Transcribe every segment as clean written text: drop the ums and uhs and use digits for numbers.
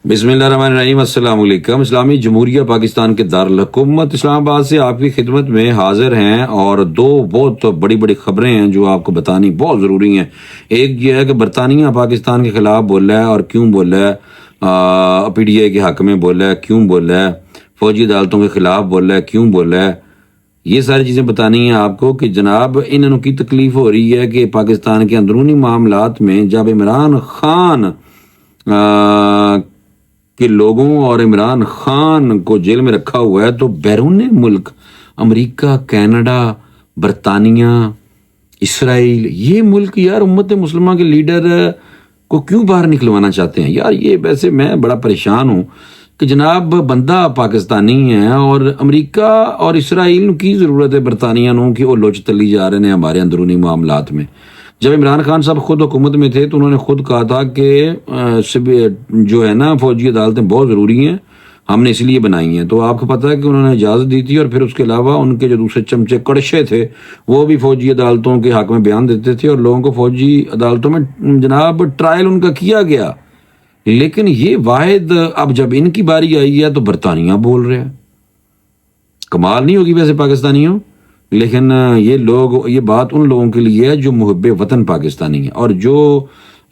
بسم اللہ الرحمن الرحیم۔ السلام علیکم۔ اسلامی جمہوریہ پاکستان کے دارالحکومت اسلام آباد سے آپ کی خدمت میں حاضر ہیں، اور دو بہت بڑی بڑی خبریں ہیں جو آپ کو بتانی بہت ضروری ہیں۔ ایک یہ ہے کہ برطانیہ پاکستان کے خلاف بول رہا ہے، اور کیوں بول رہا ہے؟ پی ٹی آئی کے حق میں بول رہا ہے، کیوں بول رہا ہے؟ فوجی عدالتوں کے خلاف بول رہا ہے، کیوں بول رہا ہے؟ یہ ساری چیزیں بتانی ہیں آپ کو کہ جناب انہوں کی تکلیف ہو رہی ہے کہ پاکستان کے اندرونی معاملات میں جب عمران خان کہ لوگوں اور عمران خان کو جیل میں رکھا ہوا ہے، تو بیرون ملک امریکہ، کینیڈا، برطانیہ، اسرائیل، یہ ملک یار امت مسلمہ کے لیڈر کو کیوں باہر نکلوانا چاہتے ہیں؟ یار یہ ویسے میں بڑا پریشان ہوں کہ جناب بندہ پاکستانی ہے، اور امریکہ اور اسرائیل کی ضرورت ہے برطانیہ نو کہ وہ لوچ تلی جا رہے ہیں ہمارے اندرونی معاملات میں۔ جب عمران خان صاحب خود حکومت میں تھے تو انہوں نے خود کہا تھا کہ جو ہے نا فوجی عدالتیں بہت ضروری ہیں، ہم نے اس لیے بنائی ہیں۔ تو آپ کو پتہ ہے کہ انہوں نے اجازت دی تھی، اور پھر اس کے علاوہ ان کے جو دوسرے چمچے کڑشے تھے وہ بھی فوجی عدالتوں کے حق میں بیان دیتے تھے، اور لوگوں کو فوجی عدالتوں میں جناب ٹرائل ان کا کیا گیا۔ لیکن یہ واحد اب جب ان کی باری آئی ہے تو برطانیہ بول رہے ہیں۔ کمال نہیں ہوگی ویسے پاکستانیوں؟ لیکن یہ بات ان لوگوں کے لیے ہے جو محب وطن پاکستانی ہیں، اور جو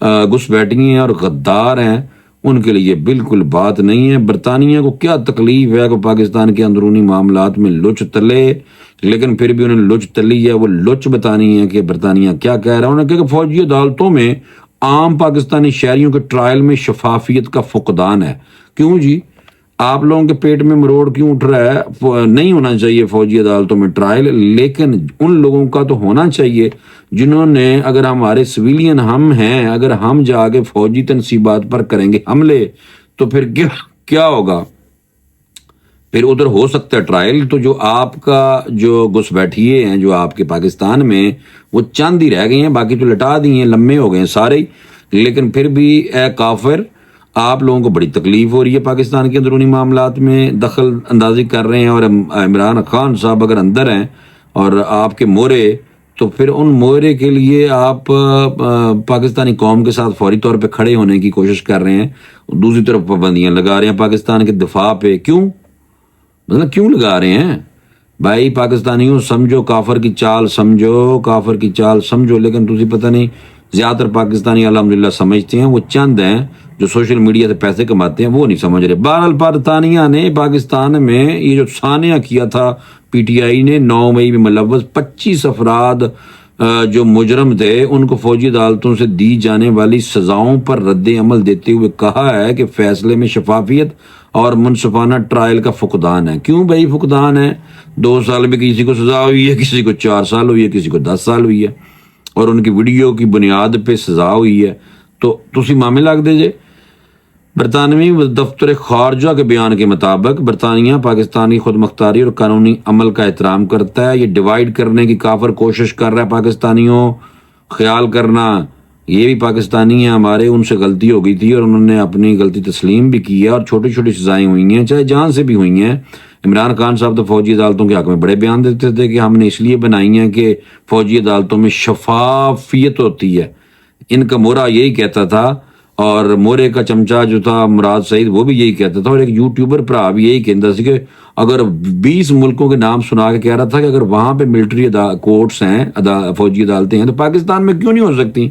گھس بیٹھی ہیں اور غدار ہیں ان کے لیے بالکل بات نہیں ہے۔ برطانیہ کو کیا تکلیف ہے کہ پاکستان کے اندرونی معاملات میں لچ تلے، لیکن پھر بھی انہیں لچ تلی ہے، وہ لچ بتانی ہے کہ برطانیہ کیا کہہ رہا ہے۔ انہوں نے کہا کہ فوجی عدالتوں میں عام پاکستانی شہریوں کے ٹرائل میں شفافیت کا فقدان ہے۔ کیوں جی؟ آپ لوگوں کے پیٹ میں مروڑ کیوں اٹھ رہا ہے؟ نہیں ہونا چاہیے فوجی عدالتوں میں ٹرائل، لیکن ان لوگوں کا تو ہونا چاہیے جنہوں نے، اگر ہمارے سویلین ہم ہیں، اگر ہم جا کے فوجی تنصیبات پر کریں گے حملے تو پھر کیا ہوگا؟ پھر ادھر ہو سکتا ہے ٹرائل۔ تو جو آپ کا جو گھس بیٹھیے ہیں جو آپ کے پاکستان میں، وہ چاند ہی رہ گئے ہیں، باقی تو لٹا دی ہیں، لمے ہو گئے ہیں سارے ہی۔ لیکن پھر بھی اے کافر، آپ لوگوں کو بڑی تکلیف ہو رہی ہے، پاکستان کے اندرونی معاملات میں دخل اندازی کر رہے ہیں، اور عمران خان صاحب اگر اندر ہیں اور آپ کے مورے، تو پھر ان مورے کے لیے آپ پاکستانی قوم کے ساتھ فوری طور پہ کھڑے ہونے کی کوشش کر رہے ہیں، دوسری طرف پابندیاں لگا رہے ہیں پاکستان کے دفاع پہ۔ کیوں کیوں لگا رہے ہیں بھائی؟ پاکستانیوں سمجھو، کافر کی چال سمجھو، کافر کی چال سمجھو، لیکن تجھے پتہ نہیں، زیادہ تر پاکستانی الحمدللہ سمجھتے ہیں، وہ چند ہیں جو سوشل میڈیا سے پیسے کماتے ہیں، وہ نہیں سمجھ رہے۔ بہرحال برطانیہ نے پاکستان میں یہ جو سانحہ کیا تھا، پی ٹی آئی نے 9 مئی میں ملوث 25 افراد جو مجرم تھے، ان کو فوجی عدالتوں سے دی جانے والی سزاؤں پر رد عمل دیتے ہوئے کہا ہے کہ فیصلے میں شفافیت اور منصفانہ ٹرائل کا فقدان ہے۔ کیوں بھائی فقدان ہے؟ 2 سال میں کسی کو سزا ہوئی ہے، کسی کو 4 سال ہوئی ہے، کسی کو 10 سال ہوئی ہے، اور ان کی ویڈیو کی بنیاد پہ سزا ہوئی ہے۔ تو تسی معاملے لگ دے جے۔ برطانوی دفتر خارجہ کے بیان کے مطابق برطانیہ پاکستان کی خود مختاری اور قانونی عمل کا احترام کرتا ہے۔ یہ ڈیوائیڈ کرنے کی کافر کوشش کر رہا ہے پاکستانیوں، خیال کرنا یہ بھی پاکستانی ہیں ہمارے، ان سے غلطی ہو گئی تھی اور انہوں نے اپنی غلطی تسلیم بھی کی ہے، اور چھوٹی چھوٹی سزائیں ہوئی ہیں، چاہے جان سے بھی ہوئی ہیں۔ عمران خان صاحب تو فوجی عدالتوں کے حق میں بڑے بیان دیتے تھے کہ ہم نے اس لیے بنائی ہیں کہ فوجی عدالتوں میں شفافیت ہوتی ہے۔ ان کا مورا یہی کہتا تھا، اور مورے کا چمچہ جو تھا مراد سعید، وہ بھی یہی کہتا تھا، اور ایک یوٹیوبر بھرا بھی یہی کہتا تھا کہ اگر 20 ملکوں کے نام سنا کے کہہ رہا تھا کہ اگر وہاں پہ ملٹری کورٹس ہیں، فوجی عدالتیں ہیں، تو پاکستان میں کیوں نہیں ہو سکتی؟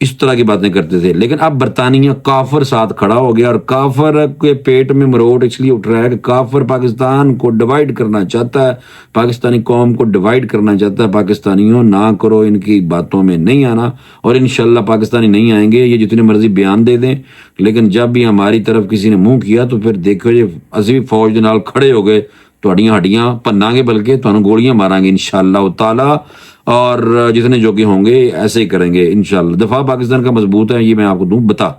اس طرح کی باتیں کرتے تھے۔ لیکن اب برطانیہ کافر ساتھ کھڑا ہو گیا، اور کافر کے پیٹ میں مروڑ اس لیے اٹھ رہا ہے کہ کافر پاکستان کو ڈیوائیڈ کرنا چاہتا ہے، پاکستانی قوم کو ڈیوائیڈ کرنا چاہتا ہے۔ پاکستانیوں نہ کرو، ان کی باتوں میں نہیں آنا، اور انشاءاللہ پاکستانی نہیں آئیں گے، یہ جتنے مرضی بیان دے دیں، لیکن جب بھی ہماری طرف کسی نے منہ کیا تو پھر دیکھو یہ اسی فوج کے نال کھڑے ہو گئے، تھوڑیاں ہڈیاں پناں گے، بلکہ تمہیں گولیاں ماریں گے انشاءاللہ تعالی، اور جتنے جو کہ ہوں گے ایسے ہی کریں گے انشاءاللہ۔ دفاع پاکستان کا مضبوط ہے، یہ میں آپ کو دوں بتا۔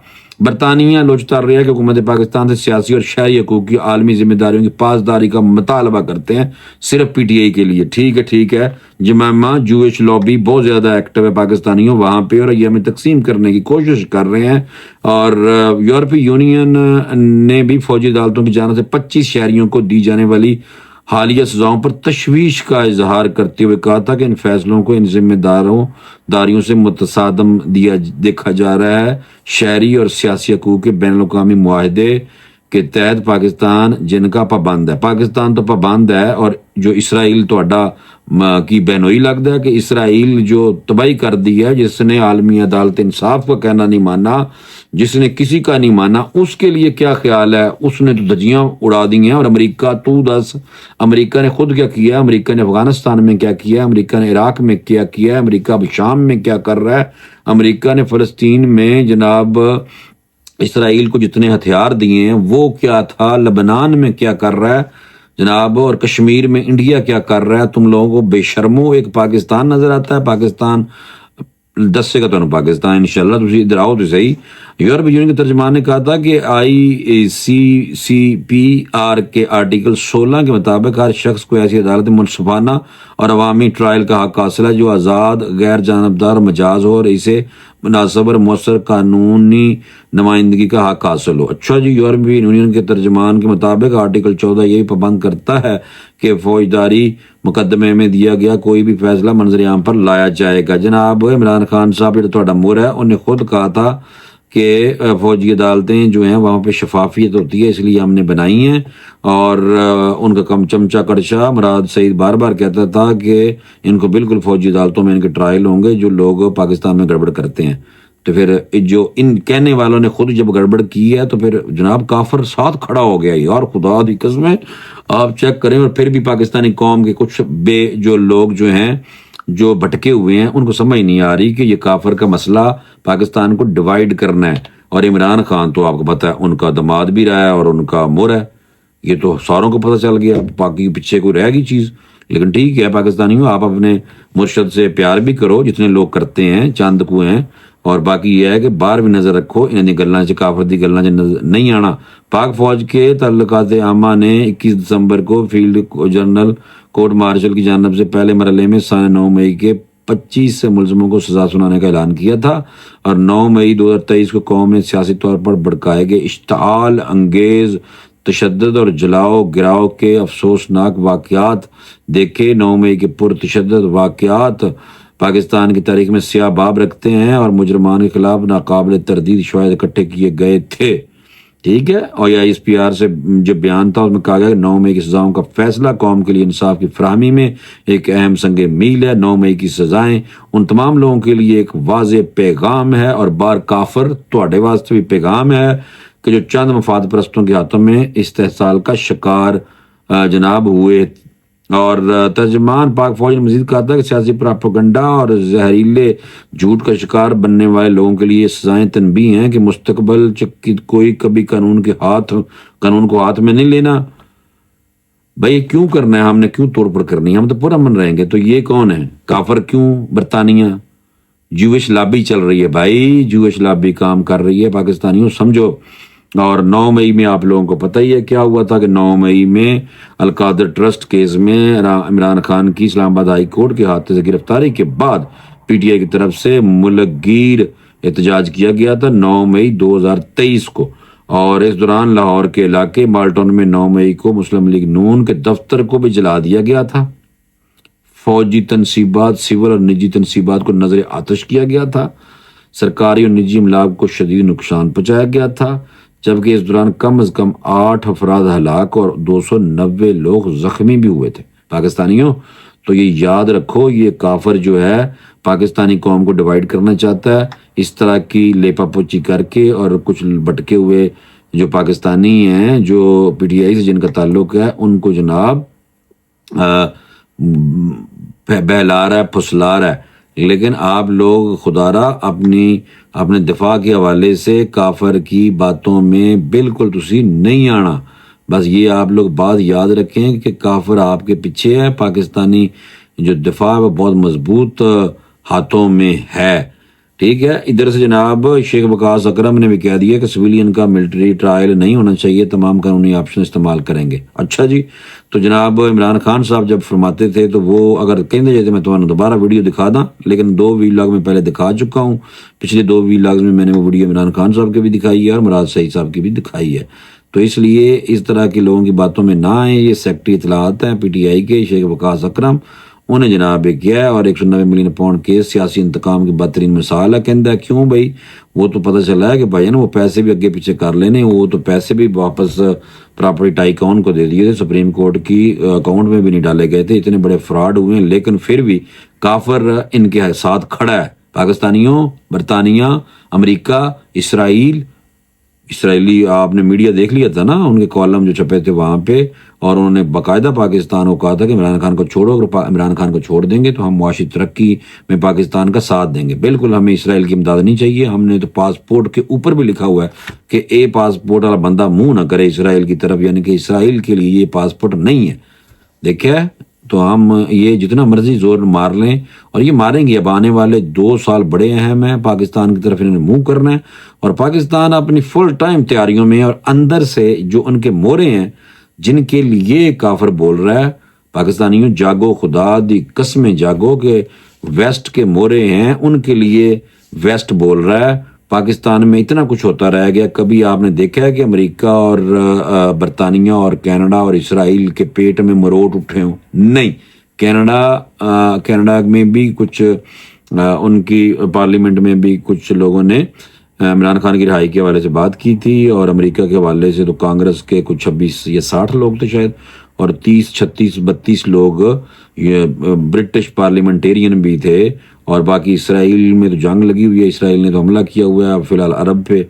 برطانیہ لوچتا رہا ہے کہ حکومت پاکستان سے سیاسی اور شہری حقوق کی عالمی ذمہ داریوں کی پاسداری کا مطالبہ کرتے ہیں، صرف پی ٹی آئی کے لیے۔ ٹھیک ہے، جمائما جوئش لابی بہت زیادہ ایکٹیو ہے پاکستانیوں وہاں پہ، اور یہ ہمیں تقسیم کرنے کی کوشش کر رہے ہیں۔ اور یورپی یونین نے بھی فوجی عدالتوں کی جانب سے 25 شہریوں کو دی جانے والی حالیہ سزاؤں پر تشویش کا اظہار کرتے ہوئے کہا تھا کہ ان فیصلوں کو ان ذمہ داریوں سے متصادم دیکھا جا رہا ہے۔ شہری اور سیاسی حقوق کے بین الاقوامی معاہدے کے تحت پاکستان جن کا پابند ہے، پاکستان تو پابند ہے، اور جو اسرائیل کی بہنوئی لگتا ہے کہ اسرائیل جو تباہی کر دی ہے، جس نے عالمی عدالت انصاف کا کہنا نہیں مانا، جس نے کسی کا نہیں مانا، اس کے لیے کیا خیال ہے؟ اس نے تو دھجیاں اڑا دی ہیں۔ اور امریکہ، تو دس، امریکہ نے خود کیا کیا ہے؟ امریکہ نے افغانستان میں کیا کیا ہے؟ امریکہ نے عراق میں کیا کیا ہے؟ امریکہ اب شام میں کیا کر رہا ہے؟ امریکہ نے فلسطین میں جناب اسرائیل کو جتنے ہتھیار دیے ہیں وہ کیا تھا؟ لبنان میں کیا کر رہا ہے جناب؟ اور کشمیر میں انڈیا کیا کر رہا ہے؟ تم لوگوں کو بے شرمو ایک پاکستان نظر آتا ہے۔ پاکستان دسے گا تو پاکستان انشاءاللہ، تسی ادھر آؤ تو صحیح۔ یورپی یونین کے ترجمان نے کہا تھا کہ ICCPR کے آرٹیکل 16 کے مطابق ہر شخص کو ایسی عدالت منصفانہ اور عوامی ٹرائل کا حق حاصل ہے جو آزاد، غیر جانبدار، مجاز ہو، اور اسے مناسب اور مؤثر قانونی نمائندگی کا حق حاصل ہو۔ اچھا جی، یورپی یونین کے ترجمان کے مطابق آرٹیکل 14 یہی پابند کرتا ہے کہ فوجداری مقدمے میں دیا گیا کوئی بھی فیصلہ منظر عام پر لایا جائے گا۔ جناب عمران خان صاحب جو تھوڑا مور ہے، انہوں نے خود کہا تھا کہ فوجی عدالتیں جو ہیں وہاں پہ شفافیت ہوتی ہے، اس لیے ہم نے بنائی ہیں۔ اور ان کا کم چمچہ کڑچا مراد سعید بار بار کہتا تھا کہ ان کو بالکل فوجی عدالتوں میں ان کے ٹرائل ہوں گے جو لوگ پاکستان میں گڑبڑ کرتے ہیں۔ تو پھر جو ان کہنے والوں نے خود جب گڑبڑ کی ہے تو پھر جناب کافر ساتھ کھڑا ہو گیا یار، خدا دی قسمیں آپ چیک کریں۔ اور پھر بھی پاکستانی قوم کے کچھ جو لوگ جو ہیں جو بھٹکے ہوئے ہیں، ان کو سمجھ نہیں آ رہی کہ یہ کافر کا مسئلہ پاکستان کو ڈیوائیڈ کرنا ہے۔ اور عمران خان تو آپ کو پتہ ہے ان کا دماد بھی رہا ہے اور ان کا مور ہے، یہ تو ساروں کو پتہ چل گیا، باقی پیچھے کوئی رہ گئی چیز۔ لیکن ٹھیک ہے پاکستانیوں، آپ اپنے مرشد سے پیار بھی کرو جتنے لوگ کرتے ہیں، چاند کو ہیں، اور باقی یہ ہے کہ باہر بھی نظر رکھو، انہیں دی گلاں سے، کافر دی گلاں سے نہیں آنا۔ پاک فوج کے تعلقات عامہ نے 21 دسمبر کو فیلڈ جنرل کورٹ مارشل کی جانب سے پہلے مرحلے میں سال 9 مئی کے 25 ملزموں کو سزا سنانے کا اعلان کیا تھا، اور 9 مئی 2023 کو قوم نے سیاسی طور پر بھڑکائے گئے اشتعال انگیز تشدد اور جلاؤ گراؤ کے افسوسناک واقعات دیکھے۔ 9 مئی کے پرتشدد واقعات پاکستان کی تاریخ میں سیاہ باب رکھتے ہیں اور مجرمان کے خلاف ناقابل تردید شواہد اکٹھے کیے گئے تھے، ٹھیک ہے۔ اور ICCPR سے جو بیان تھا اس میں کہا گیا کہ 9 مئی کی سزاؤں کا فیصلہ قوم کے لیے انصاف کی فراہمی میں ایک اہم سنگ میل ہے۔ 9 مئی کی سزائیں ان تمام لوگوں کے لیے ایک واضح پیغام ہے، اور بار کافر تواڈے واسطے بھی پیغام ہے کہ جو چند مفاد پرستوں کے ہاتھوں میں استحصال کا شکار جناب ہوئے۔ اور ترجمان پاک فوج نے مزید کہا تھا کہ سیاسی پراپیگنڈا اور زہریلے جھوٹ کا شکار بننے والے لوگوں کے لیے سزائیں تنبیہ ہیں کہ مستقبل کوئی کبھی قانون کو ہاتھ میں نہیں لینا۔ بھائی کیوں کرنا ہے؟ ہم نے کیوں توڑ پھوڑ کرنی ہے؟ ہم تو پرامن رہیں گے۔ تو یہ کون ہے کافر؟ کیوں؟ برطانیہ جوش لابی چل رہی ہے بھائی، جوش لابی کام کر رہی ہے، پاکستانیوں سمجھو۔ اور 9 مئی میں آپ لوگوں کو پتہ ہی ہے کیا ہوا تھا کہ 9 مئی میں القادر ٹرسٹ کیس میں عمران خان کی اسلام آباد ہائی کورٹ کے ہاتھ سے گرفتاری کے بعد PTI کی طرف سے ملک گیر احتجاج کیا گیا تھا 9 مئی 2023 کو، اور اس دوران لاہور کے علاقے مالٹون میں 9 مئی کو مسلم لیگ نون کے دفتر کو بھی جلا دیا گیا تھا۔ فوجی تنصیبات، سول اور نجی تنصیبات کو نظر آتش کیا گیا تھا۔ سرکاری اور نجی املاک کو شدید نقصان پہنچایا گیا تھا، جبکہ اس دوران کم از کم 8 افراد ہلاک اور 290 لوگ زخمی بھی ہوئے تھے۔ پاکستانیوں تو یہ یاد رکھو، یہ کافر جو ہے پاکستانی قوم کو ڈیوائیڈ کرنا چاہتا ہے اس طرح کی لیپا پوچی کر کے، اور کچھ بٹکے ہوئے جو پاکستانی ہیں جو PTI سے جن کا تعلق ہے ان کو جناب بہلا رہا ہے، پھسلا رہا ہے۔ لیکن آپ لوگ خدارا اپنے دفاع کے حوالے سے کافر کی باتوں میں بالکل تسی نہیں آنا۔ بس یہ آپ لوگ بات یاد رکھیں کہ کافر آپ کے پیچھے ہے، پاکستانی جو دفاع ہے وہ بہت مضبوط ہاتھوں میں ہے، ٹھیک ہے۔ ادھر سے جناب شیخ وقاص اکرم نے بھی کہہ دیا کہ سویلین کا ملٹری ٹرائل نہیں ہونا چاہیے، تمام قانونی آپشن استعمال کریں گے۔ اچھا جی، تو جناب عمران خان صاحب جب فرماتے تھے تو وہ اگر کہتے جیسے میں تمہیں دوبارہ ویڈیو دکھا داں، لیکن 2 ویلاگ میں پہلے دکھا چکا ہوں، پچھلے 2 ویلاگز میں میں نے وہ ویڈیو عمران خان صاحب کی بھی دکھائی ہے اور مراد سعید صاحب کی بھی دکھائی ہے۔ تو اس لیے اس طرح کے لوگوں کی باتوں میں نہ آئیں. یہ سیکٹری اطلاعات ہیں پی ٹی آئی کے شیخ وقاص اکرم انہیں جناب کیا ہے, اور 190 ملین پاؤنڈ کیس سیاسی انتقام کی بدترین مثال ہے. کہندہ کیوں بھائی, وہ تو پتہ چلا ہے کہ بھائی نا وہ پیسے بھی اگے پیچھے کر لینے, وہ تو پیسے بھی واپس پراپرٹی ٹائیکون کو دے دیے تھے, سپریم کورٹ کی اکاؤنٹ میں بھی نہیں ڈالے گئے تھے. اتنے بڑے فراڈ ہوئے ہیں, لیکن پھر بھی کافر ان کے ساتھ کھڑا ہے. پاکستانیوں, برطانیہ, امریکہ, اسرائیلی آپ نے میڈیا دیکھ لیا تھا نا, ان کے کالم جو چھپے تھے وہاں پہ, اور انہوں نے باقاعدہ پاکستان کو کہا تھا کہ عمران خان کو چھوڑو, اگر عمران خان کو چھوڑ دیں گے تو ہم معاشی ترقی میں پاکستان کا ساتھ دیں گے. بالکل ہمیں اسرائیل کی امداد نہیں چاہیے. ہم نے تو پاسپورٹ کے اوپر بھی لکھا ہوا ہے کہ اے پاسپورٹ والا بندہ منہ نہ کرے اسرائیل کی طرف, یعنی کہ اسرائیل کے لیے یہ پاسپورٹ نہیں ہے. دیکھیں تو ہم یہ جتنا مرضی زور مار لیں, اور یہ ماریں گے. اب آنے والے 2 سال بڑے اہم ہیں, پاکستان کی طرف انہوں نے منہ کرنا ہے, اور پاکستان اپنی فل ٹائم تیاریوں میں, اور اندر سے جو ان کے مورے ہیں جن کے لیے کافر بول رہا ہے, پاکستانیوں جاگو, خدا دی قسمیں جاگو, کہ ویسٹ کے مورے ہیں ان کے لیے ویسٹ بول رہا ہے. پاکستان میں اتنا کچھ ہوتا رہ گیا. کبھی آپ نے دیکھا ہے کہ امریکہ اور برطانیہ اور کینیڈا اور اسرائیل کے پیٹ میں مروٹ اٹھے ہوں؟ نہیں. کینیڈا میں بھی کچھ ان کی پارلیمنٹ میں بھی کچھ لوگوں نے عمران خان کی رہائی کے حوالے سے بات کی تھی, اور امریکہ کے حوالے سے تو کانگریس کے کچھ 26 یا 60 لوگ تھے شاید, اور 30 36 32 لوگ برٹش پارلیمنٹیرین بھی تھے. اور باقی اسرائیل میں تو جنگ لگی ہوئی ہے, اسرائیل نے تو حملہ کیا ہوا ہے اب فی الحال عرب پہ.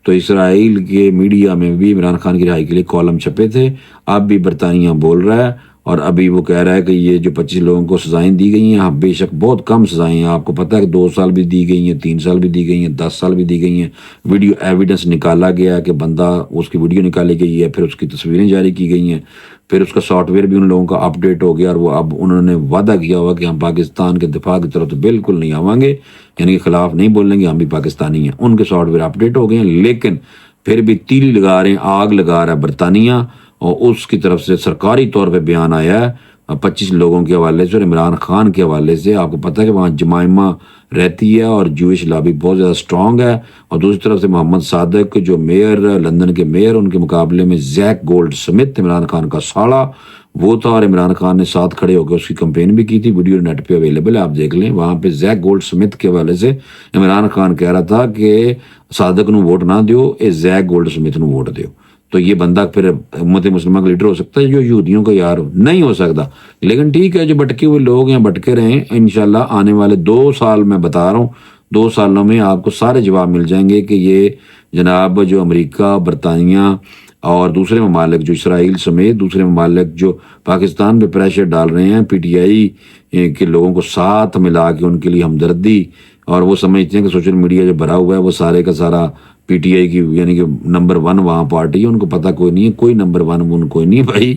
تو اسرائیل کے میڈیا میں بھی عمران خان کی رہائی کے لیے کالم چھپے تھے. اب بھی برطانیہ بول رہا ہے, اور ابھی وہ کہہ رہا ہے کہ یہ جو 25 لوگوں کو سزائیں دی گئی ہیں, بے شک بہت کم سزائیں ہیں. آپ کو پتہ ہے کہ 2 سال بھی دی گئی ہیں, 3 سال بھی دی گئی ہیں, 10 سال بھی دی گئی ہیں. ویڈیو ایویڈنس نکالا گیا کہ بندہ, اس کی ویڈیو نکالی گئی ہے, پھر اس کی تصویریں جاری کی گئی ہیں, پھر اس کا سافٹ ویئر بھی ان لوگوں کا اپ ڈیٹ ہو گیا, اور وہ اب انہوں نے وعدہ کیا ہوا کہ ہم پاکستان کے دفاع کی طرف تو بالکل نہیں آویں گے, یعنی کہ خلاف نہیں بولیں گے, ہم بھی پاکستانی ہیں. ان کے سافٹ ویئر اپ ڈیٹ ہو گئے ہیں, لیکن پھر بھی تیلی لگا رہے ہیں, آگ لگا رہا ہے برطانیہ, اور اس کی طرف سے سرکاری طور پہ بیان آیا ہے 25 لوگوں کے حوالے سے اور عمران خان کے حوالے سے. آپ کو پتہ ہے کہ وہاں جمائمہ رہتی ہے, اور جوئش لابی بہت زیادہ سٹرونگ ہے. اور دوسری طرف سے محمد صادق جو میئر, لندن کے میئر, ان کے مقابلے میں زیک گولڈ سمتھ, عمران خان کا ساڑا وہ تھا, اور عمران خان نے ساتھ کھڑے ہو کے اس کی کمپین بھی کی تھی. ویڈیو نیٹ پہ اویلیبل ہے, آپ دیکھ لیں. وہاں پہ زیک گولڈ سمتھ کے حوالے سے عمران خان کہہ رہا تھا کہ صادق نو ووٹ نہ دیو, اے زیک گولڈ سمتھ نو ووٹ دیو. تو یہ بندہ پھر امت مسلمہ کا لیڈر ہو سکتا ہے جو یہودیوں کا یار ہو؟ نہیں ہو سکتا. لیکن ٹھیک ہے, جو بٹکے ہوئے لوگ ہیں بٹکے رہیں. انشاءاللہ آنے والے 2 سال میں بتا رہا ہوں, 2 سالوں میں آپ کو سارے جواب مل جائیں گے کہ یہ جناب جو امریکہ, برطانیہ اور دوسرے ممالک, جو اسرائیل سمیت دوسرے ممالک جو پاکستان پہ پریشر ڈال رہے ہیں, پی ٹی آئی کے لوگوں کو ساتھ ملا کے ان کے لیے ہمدردی, اور وہ سمجھتے ہیں کہ سوشل میڈیا جو بھرا ہوا ہے وہ سارے کا سارا پی ٹی آئی کی, یعنی کہ نمبر 1 وہاں پارٹی ہے. ان کو پتہ کوئی نہیں ہے, کوئی نمبر 1 ان کوئی نہیں ہے بھائی.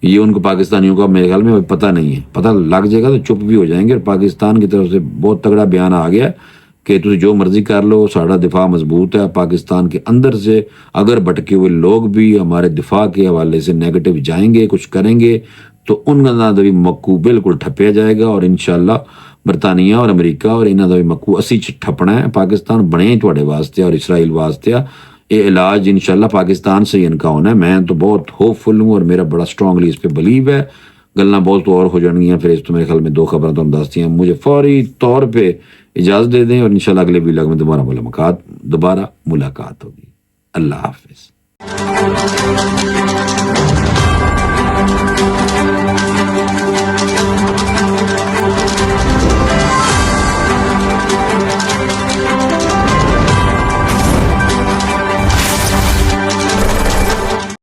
یہ ان کو پاکستانیوں کا میرے خیال میں پتہ نہیں ہے. پتہ لگ جائے گا تو چپ بھی ہو جائیں گے. اور پاکستان کی طرف سے بہت تگڑا بیان آ گیا کہ تجھے جو مرضی کر لو, ساڑا دفاع مضبوط ہے. پاکستان کے اندر سے اگر بھٹکے ہوئے لوگ بھی ہمارے دفاع کے حوالے سے نیگیٹو جائیں گے, کچھ کریں گے, تو ان کا بھی مکو بالکل ٹھپیا جائے گا. اور انشاءاللہ برطانیہ اور امریکہ اور انہوں کا بھی مکو اسی ٹھپنا ہے. پاکستان بنے تھوڑے واسطے اور اسرائیل واسطے, یہ علاج انشاءاللہ پاکستان سے ہی ان کا ہونا ہے. میں تو بہت ہوپ فل ہوں, اور میرا بڑا اسٹرانگلی اس پہ بلیو ہے. گلنا بہت تو اور ہو جان گیا, پھر اس تو میرے خیال میں 2 خبریں تو ہم دستی ہیں. مجھے فوری طور پہ اجازت دے دیں, اور انشاءاللہ اگلے ویلاگ میں دوبارہ ملاقات ہوگی. اللہ حافظ.